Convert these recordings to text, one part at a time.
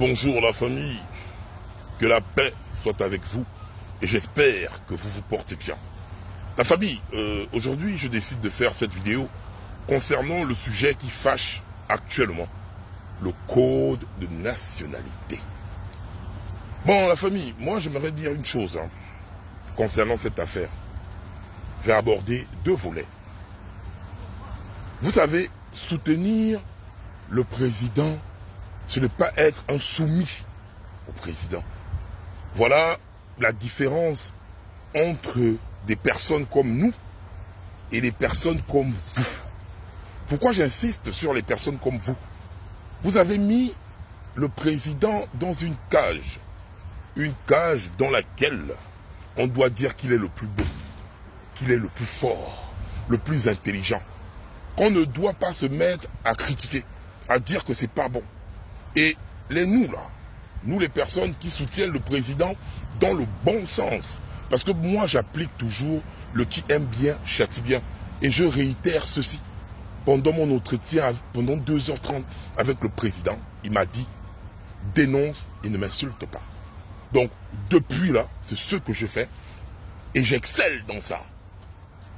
Bonjour la famille, que la paix soit avec vous et j'espère que vous vous portez bien. La famille, aujourd'hui je décide de faire cette vidéo concernant le sujet qui fâche actuellement, le code de nationalité. Bon la famille, moi j'aimerais dire une chose concernant cette affaire. Je vais aborder deux volets. Vous savez, soutenir le président, ce n'est pas être un soumis au président. Voilà la différence entre des personnes comme nous et des personnes comme vous. Pourquoi j'insiste sur les personnes comme vous? Vous avez mis le président dans une cage dans laquelle on doit dire qu'il est le plus beau, qu'il est le plus fort, le plus intelligent, qu'on ne doit pas se mettre à critiquer, à dire que c'est pas bon. Et nous les personnes qui soutiennent le président dans le bon sens, parce que moi j'applique toujours le qui aime bien châtie bien, et je réitère ceci. Pendant mon entretien, pendant 2h30 avec le président, il m'a dit dénonce et ne m'insulte pas. Donc depuis là, c'est ce que je fais et j'excelle dans ça.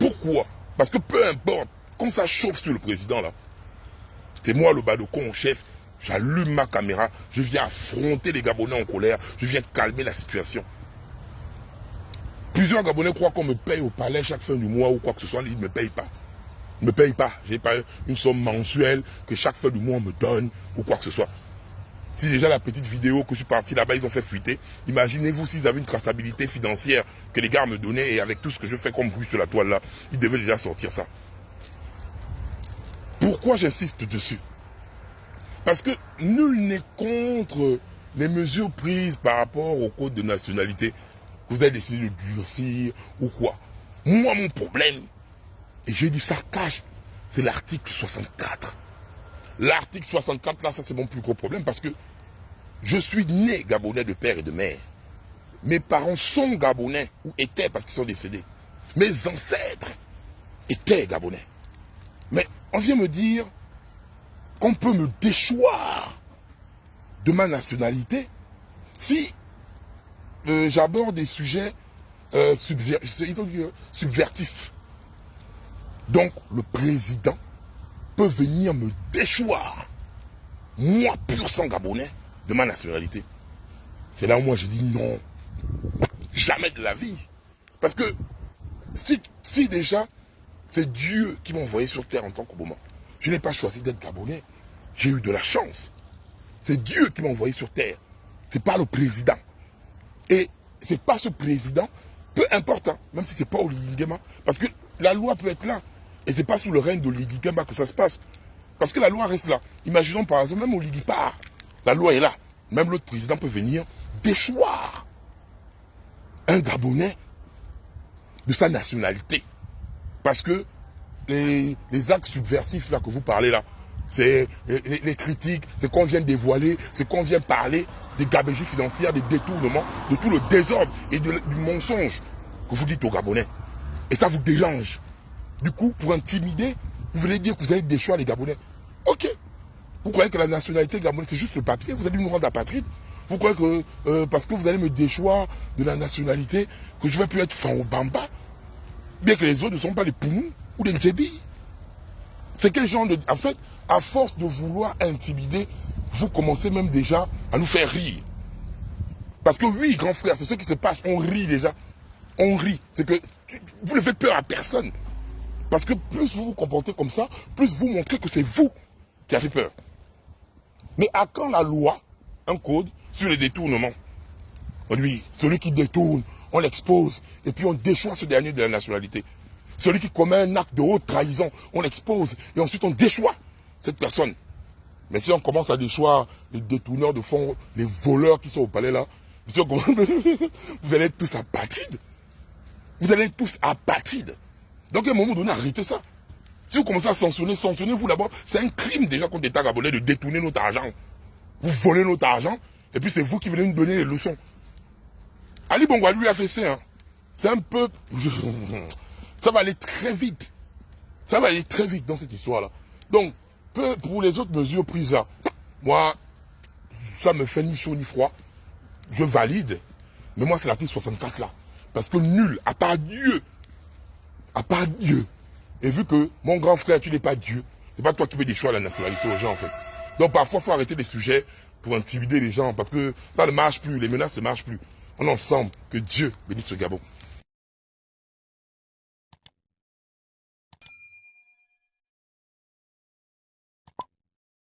Pourquoi? Parce que peu importe, quand ça chauffe sur le président là, c'est moi le badocon en chef, j'allume ma caméra, je viens affronter les Gabonais en colère, je viens calmer la situation. Plusieurs Gabonais croient qu'on me paye au palais chaque fin du mois ou quoi que ce soit, ils ne me payent pas. Ils ne me payent pas, j'ai pas une somme mensuelle que chaque fin du mois on me donne ou quoi que ce soit. Si déjà la petite vidéo que je suis parti là-bas, ils ont fait fuiter, imaginez-vous s'ils avaient une traçabilité financière que les gars me donnaient et avec tout ce que je fais comme bruit sur la toile là, ils devaient déjà sortir ça. Pourquoi j'insiste dessus? Parce que nul n'est contre les mesures prises par rapport au code de nationalité que vous avez décidé de durcir ou quoi. Moi, mon problème, et j'ai dit ça cache, c'est l'article 64. L'article 64, là, ça c'est mon plus gros problème parce que je suis né Gabonais de père et de mère. Mes parents sont Gabonais, ou étaient parce qu'ils sont décédés. Mes ancêtres étaient Gabonais. Mais on vient me dire qu'on peut me déchoir de ma nationalité si j'aborde des sujets subvertifs. Donc le président peut venir me déchoir, moi pur sang Gabonais, de ma nationalité. C'est là où moi je dis non, jamais de la vie. Parce que si déjà c'est Dieu qui m'a envoyé sur terre en tant qu'Obama, je n'ai pas choisi d'être Gabonais, j'ai eu de la chance. C'est Dieu qui m'a envoyé sur terre, c'est pas le président. Et c'est pas ce président, peu importe, même si c'est pas Oligui Nguema, parce que la loi peut être là, et c'est pas sous le règne d'Oligui Nguema que ça se passe. Parce que la loi reste là. Imaginons par exemple, même Oligui part, la loi est là. Même l'autre président peut venir déchoir un Gabonais de sa nationalité. Parce que les actes subversifs là que vous parlez là, c'est les critiques, c'est qu'on vient dévoiler, c'est qu'on vient parler des gabegies financières, des détournements, de tout le désordre et du mensonge que vous dites aux Gabonais. Et ça vous dérange. Du coup, pour intimider, vous voulez dire que vous allez déchoir les Gabonais. Ok. Vous croyez que la nationalité gabonaise, c'est juste le papier? Vous allez nous rendre apatrides? Vous croyez que parce que vous allez me déchoir de la nationalité, que je vais plus être fan au Bamba? Bien que les autres ne sont pas les poumons ou les djebis. C'est quel genre de... En fait, à force de vouloir intimider, vous commencez même déjà à nous faire rire. Parce que oui, grand frère, c'est ce qui se passe. On rit déjà. On rit. C'est que vous ne faites peur à personne. Parce que plus vous vous comportez comme ça, plus vous montrez que c'est vous qui avez peur. Mais à quand la loi, un code sur les détournements? Lui, celui qui détourne, on l'expose et puis on déchoit ce dernier de la nationalité. Celui qui commet un acte de haute trahison, on l'expose et ensuite on déchoit cette personne. Mais si on commence à déchoir les détourneurs de fonds, les voleurs qui sont au palais là, vous allez être tous apatrides. Vous allez être tous apatrides. Donc à un moment donné, arrêtez ça. Si vous commencez à sanctionner, sanctionnez-vous d'abord. C'est un crime déjà contre l'État gabonais de détourner notre argent. Vous volez notre argent, et puis c'est vous qui venez nous donner les leçons. Ali Bongo lui a fait ça. C'est un peu... Ça va aller très vite. Ça va aller très vite dans cette histoire-là. Donc, pour les autres mesures prises là, moi, ça me fait ni chaud ni froid. Je valide. Mais moi, c'est l'article 64 là. Parce que nul, à part Dieu, et vu que mon grand frère, tu n'es pas Dieu, c'est pas toi qui fais des choix à la nationalité aux gens en fait. Donc parfois, il faut arrêter les sujets pour intimider les gens parce que ça ne marche plus, les menaces ne marchent plus. On est ensemble, que Dieu bénisse le Gabon.